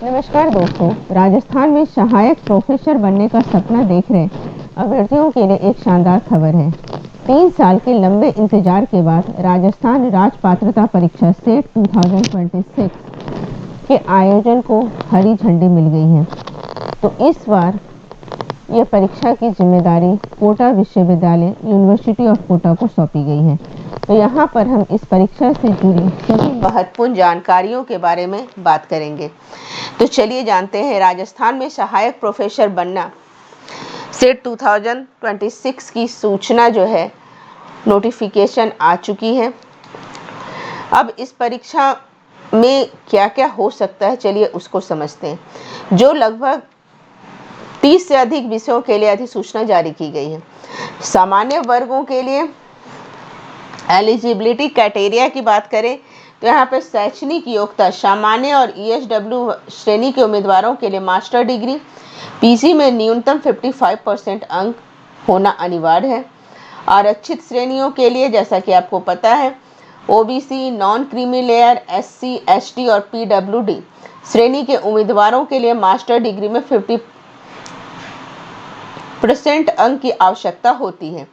नमस्कार दोस्तों, राजस्थान में सहायक प्रोफेसर बनने का सपना देख रहे अभ्यर्थियों के लिए एक शानदार खबर है। 3 साल के लंबे इंतजार के बाद राजस्थान राज्य पात्रता परीक्षा सेट 2026 के आयोजन को हरी झंडी मिल गई है। तो इस बार यह परीक्षा की जिम्मेदारी कोटा विश्वविद्यालय यूनिवर्सिटी ऑफ कोटा को सौंपी गई है। तो यहाँ पर हम इस परीक्षा से जुड़ी सभी महत्वपूर्ण जानकारियों के बारे में बात करेंगे। तो चलिए जानते हैं राजस्थान में सहायक प्रोफेसर बनना सेट 2026 की सूचना जो है नोटिफिकेशन आ चुकी है। अब इस परीक्षा में क्या क्या हो सकता है, चलिए उसको समझते हैं। जो लगभग 30 से अधिक विषयों के लिए अधिसूचना जारी की गई है। सामान्य वर्गों के लिए एलिजिबिलिटी क्राइटेरिया की बात करें तो यहाँ पे शैक्षणिक योग्यता सामान्य और ESW श्रेणी के उम्मीदवारों के लिए मास्टर डिग्री पीजी में न्यूनतम 55% अंक होना अनिवार्य है। आरक्षित श्रेणियों के लिए जैसा कि आपको पता है OBC, non creamy layer, SC, ST और PWD श्रेणी के उम्मीदवारों के लिए मास्टर डिग्री में 50% अंक की आवश्यकता होती है।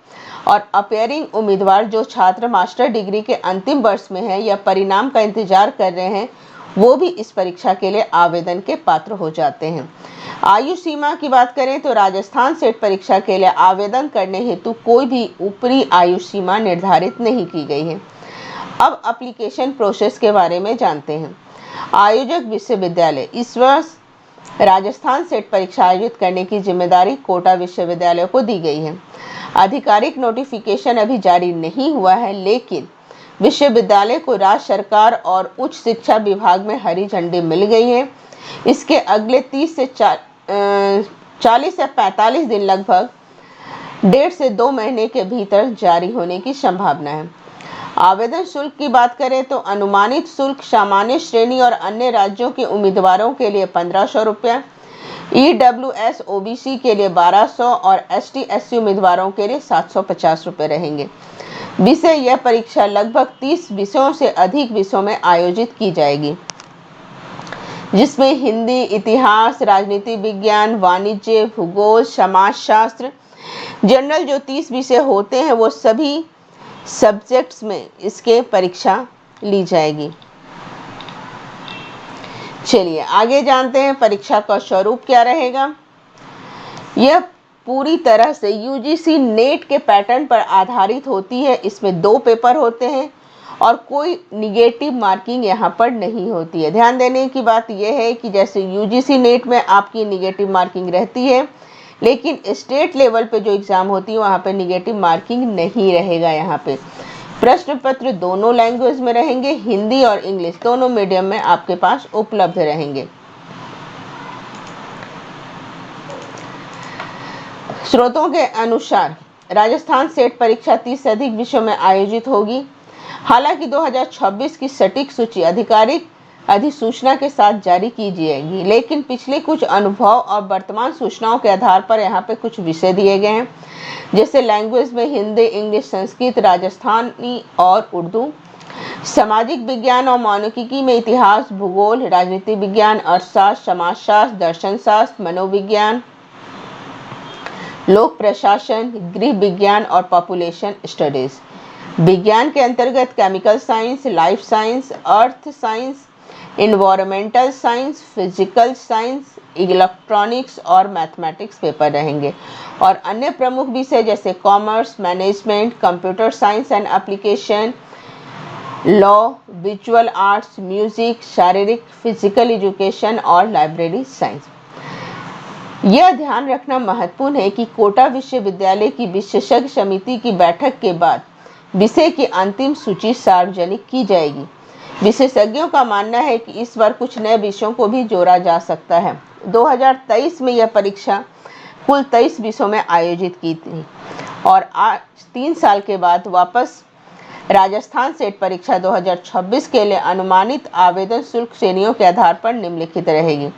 और अपेयरिंग उम्मीदवार जो छात्र मास्टर डिग्री के अंतिम वर्ष में है या परिणाम का इंतजार कर रहे हैं वो भी इस परीक्षा के लिए आवेदन के पात्र हो जाते हैं। आयु सीमा की बात करें तो राजस्थान सेट परीक्षा के लिए आवेदन करने हेतु कोई भी ऊपरी आयु सीमा निर्धारित नहीं की गई है। अब एप्लीकेशन प्रोसेस के बारे में जानते हैं। आयोजक विश्वविद्यालय इस वर्ष राजस्थान सेट परीक्षा आयोजित करने की जिम्मेदारी कोटा विश्वविद्यालय को दी गई है। आधिकारिक नोटिफिकेशन अभी जारी नहीं हुआ है, लेकिन विश्वविद्यालय को राज्य सरकार और उच्च शिक्षा विभाग में हरी झंडी मिल गई है। इसके अगले 40 से 45 दिन लगभग 1.5 से 2 महीने के भीतर जारी होने की संभावना है। आवेदन शुल्क की बात करें तो अनुमानित शुल्क सामान्य श्रेणी और अन्य राज्यों के उम्मीदवारों के लिए 1500 रुपया, EWS OBC के लिए 1200 और ST SC उम्मीदवारों के लिए 750 रुपये रहेंगे। विषय यह परीक्षा लगभग 30 विषयों से अधिक विषयों में आयोजित की जाएगी, जिसमें हिंदी, इतिहास, राजनीति विज्ञान, वाणिज्य, भूगोल, समाजशास्त्र, जनरल जो 30 विषय होते हैं वो सभी सब्जेक्ट्स में इसके परीक्षा ली जाएगी। चलिए आगे जानते हैं परीक्षा का स्वरूप क्या रहेगा। यह पूरी तरह से UGC नेट के पैटर्न पर आधारित होती है। इसमें 2 पेपर होते हैं और कोई निगेटिव मार्किंग यहाँ पर नहीं होती है। ध्यान देने की बात यह है कि जैसे UGC नेट में आपकी निगेटिव मार्किंग रहती है, लेकिन स्टेट लेवल पे जो एग्ज़ाम होती है वहाँ पे निगेटिव मार्किंग नहीं रहेगा। यहाँ पे प्रश्न पत्र दोनों लैंग्वेज में रहेंगे, हिंदी और इंग्लिश दोनों मीडियम में आपके पास उपलब्ध रहेंगे। स्रोतों के अनुसार राजस्थान सेट परीक्षा 30 से अधिक विषयों में आयोजित होगी। हालांकि 2026 की सटीक सूची आधिकारिक अधिसूचना के साथ जारी की जाएगी, लेकिन पिछले कुछ अनुभव और वर्तमान सूचनाओं के आधार पर यहाँ पे कुछ विषय दिए गए हैं, जैसे लैंग्वेज में हिंदी, इंग्लिश, संस्कृत, राजस्थानी और उर्दू। सामाजिक विज्ञान और मानविकी में इतिहास, भूगोल, राजनीति विज्ञान, अर्थशास्त्र, समाजशास्त्र, दर्शन शास्त्र, मनोविज्ञान, लोक प्रशासन, गृह विज्ञान और पॉपुलेशन स्टडीज। विज्ञान के अंतर्गत chemical science, life science, earth science, environmental science, physical science, electronics और मैथमेटिक्स पेपर रहेंगे। और अन्य प्रमुख विषय जैसे commerce, management, computer science and application, law, visual arts, music, शारीरिक फिजिकल एजुकेशन और लाइब्रेरी साइंस। यह ध्यान रखना महत्वपूर्ण है कि कोटा विश्वविद्यालय की विशेषज्ञ समिति की बैठक के बाद विषय की अंतिम सूची सार्वजनिक की जाएगी। विशेषज्ञों का मानना है कि इस बार कुछ नए विषयों को भी जोड़ा जा सकता है। 2023 में यह परीक्षा कुल 23 विषयों में आयोजित की थी और आज 3 साल के बाद वापस राजस्थान सेट परीक्षा 2026 के लिए अनुमानित आवेदन शुल्क श्रेणियों के आधार पर निम्नलिखित रहेगी,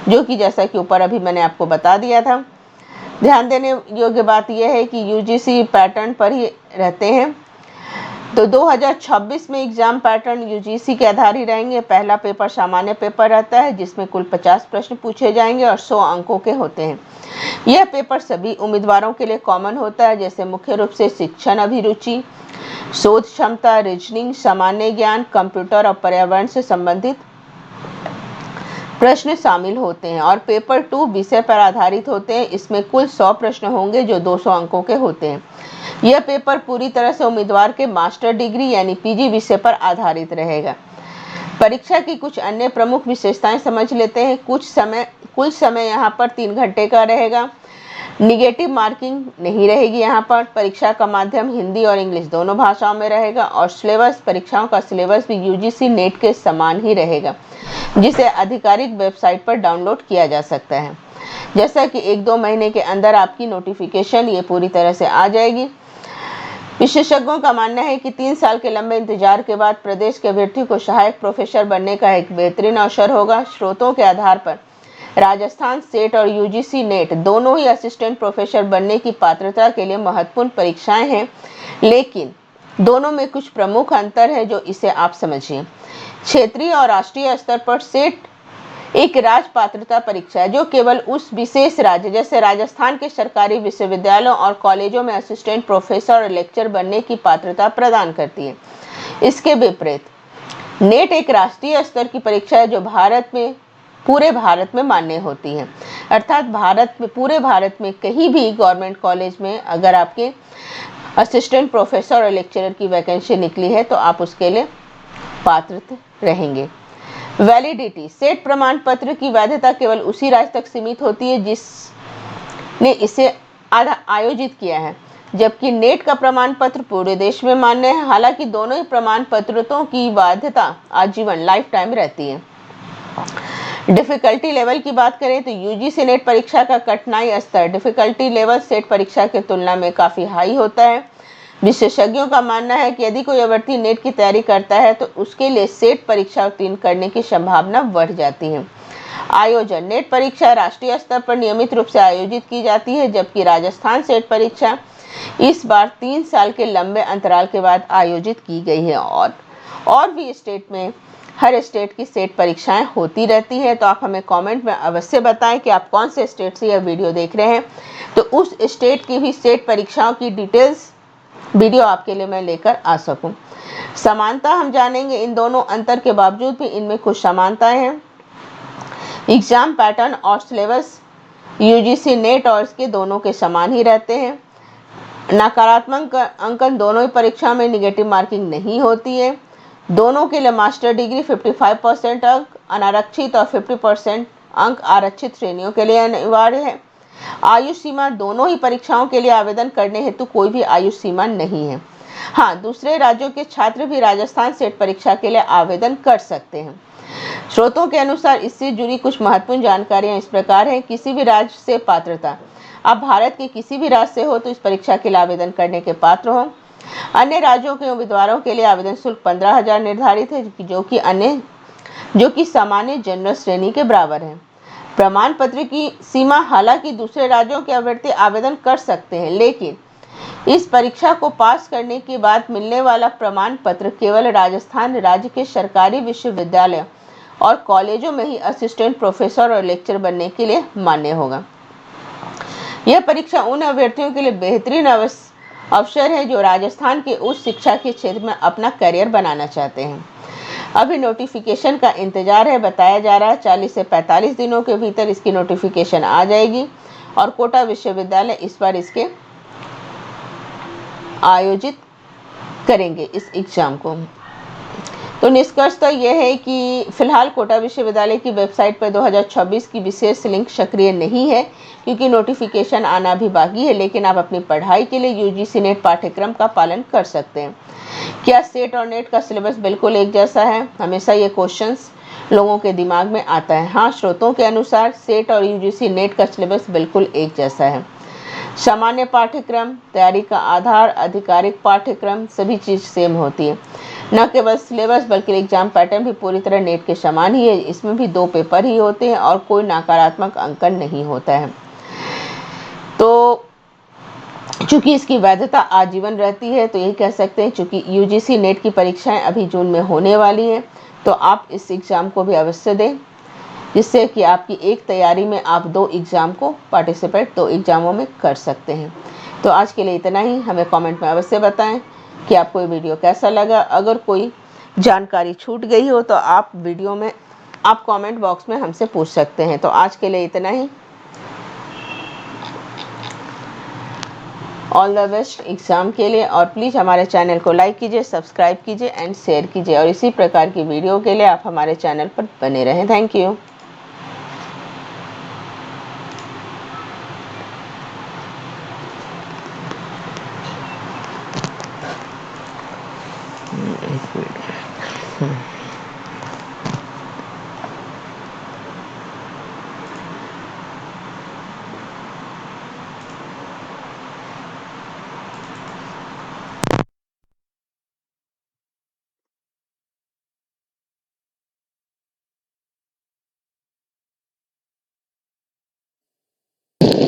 जो कि जैसा कि ऊपर अभी मैंने आपको बता दिया था। ध्यान देने योग्य बात यह है कि UGC पैटर्न पर ही रहते हैं। तो 2026 में एग्जाम पैटर्न यूजीसी के आधार ही रहेंगे। पहला पेपर सामान्य पेपर रहता है जिसमें कुल 50 प्रश्न पूछे जाएंगे और 100 अंकों के होते हैं। यह पेपर सभी उम्मीदवारों के लिए कॉमन होता है, जैसे मुख्य रूप से शिक्षण अभिरुचि, शोध क्षमता, रीजनिंग, सामान्य ज्ञान, कंप्यूटर और पर्यावरण से संबंधित प्रश्न शामिल होते हैं। और पेपर 2 विषय पर आधारित होते हैं। इसमें कुल 100 प्रश्न होंगे जो 200 अंकों के होते हैं। यह पेपर पूरी तरह से उम्मीदवार के मास्टर डिग्री यानी पीजी विषय पर आधारित रहेगा। परीक्षा की कुछ अन्य प्रमुख विशेषताएं समझ लेते हैं। कुल समय यहाँ पर 3 घंटे का रहेगा। निगेटिव मार्किंग नहीं रहेगी। यहाँ पर परीक्षा का माध्यम हिंदी और इंग्लिश दोनों भाषाओं में रहेगा और सिलेबस, परीक्षाओं का सिलेबस भी यूजीसी नेट के समान ही रहेगा, जिसे आधिकारिक वेबसाइट पर डाउनलोड किया जा सकता है। जैसा कि 1-2 महीने के अंदर आपकी नोटिफिकेशन ये पूरी तरह से आ जाएगी। विशेषज्ञों का मानना है कि 3 साल के लंबे इंतजार के बाद प्रदेश के अभ्यर्थी को सहायक प्रोफेसर बनने का एक बेहतरीन अवसर होगा। स्रोतों के आधार पर राजस्थान स्टेट और यूजीसी नेट दोनों ही असिस्टेंट प्रोफेसर बनने की पात्रता के लिए महत्वपूर्ण परीक्षाएं हैं, लेकिन दोनों में कुछ प्रमुख अंतर है जो इसे आप समझिए। क्षेत्रीय और राष्ट्रीय स्तर पर सेट एक राज्य पात्रता परीक्षा है जो केवल उस विशेष राज्य, जैसे राजस्थान के सरकारी विश्वविद्यालयों और कॉलेजों में असिस्टेंट प्रोफेसर और लेक्चर बनने की पात्रता प्रदान करती है। इसके विपरीत नेट एक राष्ट्रीय स्तर की परीक्षा है जो पूरे भारत में मान्य होती है। अर्थात पूरे भारत में कहीं भी गवर्नमेंट कॉलेज में अगर आपके असिस्टेंट प्रोफेसर और लेक्चरर की वैकेंसी निकली है तो आप उसके लिए पात्र रहेंगे। वैलिडिटी, सेट प्रमाण पत्र की वैधता केवल उसी राज्य तक सीमित होती है जिसने इसे आयोजित किया है, जबकि नेट का प्रमाण पत्र पूरे देश में मान्य है। हालांकि दोनों ही प्रमाण पत्रों की वैधता आजीवन लाइफ टाइम रहती है। डिफिकल्टी लेवल की बात करें तो यूजीसी नेट परीक्षा का कठिनाई स्तर डिफिकल्टी लेवल सेट परीक्षा की तुलना में काफ़ी हाई होता है। विशेषज्ञों का मानना है कि यदि कोई अभ्यर्थी नेट की तैयारी करता है तो उसके लिए सेट परीक्षा उत्तीर्ण करने की संभावना बढ़ जाती है। आयोजन, नेट परीक्षा राष्ट्रीय स्तर पर नियमित रूप से आयोजित की जाती है, जबकि राजस्थान सेट परीक्षा इस बार 3 साल के लंबे अंतराल के बाद आयोजित की गई है। और भी स्टेट में हर स्टेट की सेट परीक्षाएं होती रहती है। तो आप हमें कमेंट में अवश्य बताएं कि आप कौन से स्टेट से यह वीडियो देख रहे हैं, तो उस स्टेट की भी सेट परीक्षाओं की डिटेल्स वीडियो आपके लिए मैं लेकर आ सकूं। समानता हम जानेंगे। इन दोनों अंतर के बावजूद भी इनमें कुछ समानताएं हैं। एग्जाम पैटर्न और सिलेबस यूजीसी नेट और इसके दोनों के समान ही रहते हैं। नकारात्मक अंकन दोनों ही परीक्षा में निगेटिव मार्किंग नहीं होती है। दोनों के लिए मास्टर डिग्री 55% अंक अनारक्षित और 50% अंक आरक्षित श्रेणियों के लिए अनिवार्य है। आयु सीमा, दोनों ही परीक्षाओं के लिए आवेदन करने हेतु कोई भी आयु सीमा नहीं है। हाँ, दूसरे राज्यों के छात्र भी राजस्थान सेट परीक्षा के लिए आवेदन कर सकते हैं। स्रोतों के अनुसार इससे जुड़ी कुछ महत्वपूर्ण जानकारियां इस प्रकार हैं। किसी भी राज्य से पात्रता, आप भारत के किसी भी राज्य से हो तो इस परीक्षा के लिए आवेदन करने के पात्र हो। अन्य राज्यों के उम्मीदवारों के लिए आवेदन शुल्क 15,000 निर्धारित है, जो कि सामान्य जनरल श्रेणी के बराबर है। प्रमाण पत्र की सीमा, हालांकि दूसरे राज्यों के अभ्यर्थी आवेदन कर सकते हैं, लेकिन इस परीक्षा को पास करने के बाद मिलने वाला प्रमाण पत्र केवल राजस्थान राज्य के सरकारी विश्वविद्यालय और कॉलेजों में ही असिस्टेंट प्रोफेसर और लेक्चर बनने के लिए मान्य होगा। यह परीक्षा उन अभ्यर्थियों के लिए बेहतरीन अवसर है जो राजस्थान के उच्च शिक्षा के क्षेत्र में अपना करियर बनाना चाहते हैं। अभी नोटिफिकेशन का इंतजार है। बताया जा रहा है 40 से 45 दिनों के भीतर इसकी नोटिफिकेशन आ जाएगी और कोटा विश्वविद्यालय इस बार इसके आयोजित करेंगे इस एग्जाम को। तो निष्कर्ष तो यह है कि फिलहाल कोटा विश्वविद्यालय की वेबसाइट पर 2026 की विशेष लिंक सक्रिय नहीं है क्योंकि नोटिफिकेशन आना भी बाकी है, लेकिन आप अपनी पढ़ाई के लिए यूजीसी नेट पाठ्यक्रम का पालन कर सकते हैं। क्या सेट और नेट का सिलेबस बिल्कुल एक जैसा है? हमेशा ये क्वेश्चंस लोगों के दिमाग में आता है। हाँ, स्रोतों के अनुसार सेट और यूजीसी नेट का सिलेबस बिल्कुल एक जैसा है। सामान्य पाठ्यक्रम, तैयारी का आधार, आधिकारिक पाठ्यक्रम सभी चीज़ सेम होती है। न केवल सिलेबस बल्कि एग्जाम पैटर्न भी पूरी तरह नेट के समान ही है। इसमें भी 2 पेपर ही होते हैं और कोई नकारात्मक अंकन नहीं होता है। तो चूंकि इसकी वैधता आजीवन रहती है तो यही कह सकते हैं, चूंकि यूजीसी नेट की परीक्षाएं अभी जून में होने वाली है तो आप इस एग्ज़ाम को भी अवश्य दें, जिससे कि आपकी एक तैयारी में आप 2 एग्ज़ाम को पार्टिसिपेट 2 एग्ज़ामों में कर सकते हैं। तो आज के लिए इतना ही। हमें कमेंट में अवश्य बताएं कि आपको ये वीडियो कैसा लगा। अगर कोई जानकारी छूट गई हो तो आप कमेंट बॉक्स में हमसे पूछ सकते हैं। तो आज के लिए इतना ही। ऑल द बेस्ट एग्ज़ाम के लिए, और प्लीज़ हमारे चैनल को लाइक कीजिए, सब्सक्राइब कीजिए एंड शेयर कीजिए, और इसी प्रकार की वीडियो के लिए आप हमारे चैनल पर बने रहें। Thank you.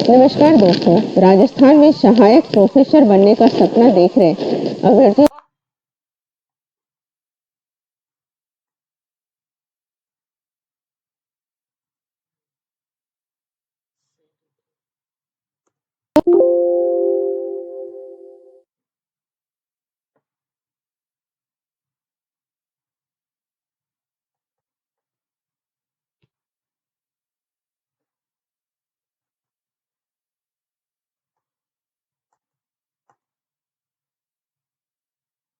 नमस्कार दोस्तों, राजस्थान में सहायक प्रोफेसर बनने का सपना देख रहे अभ्यर्थी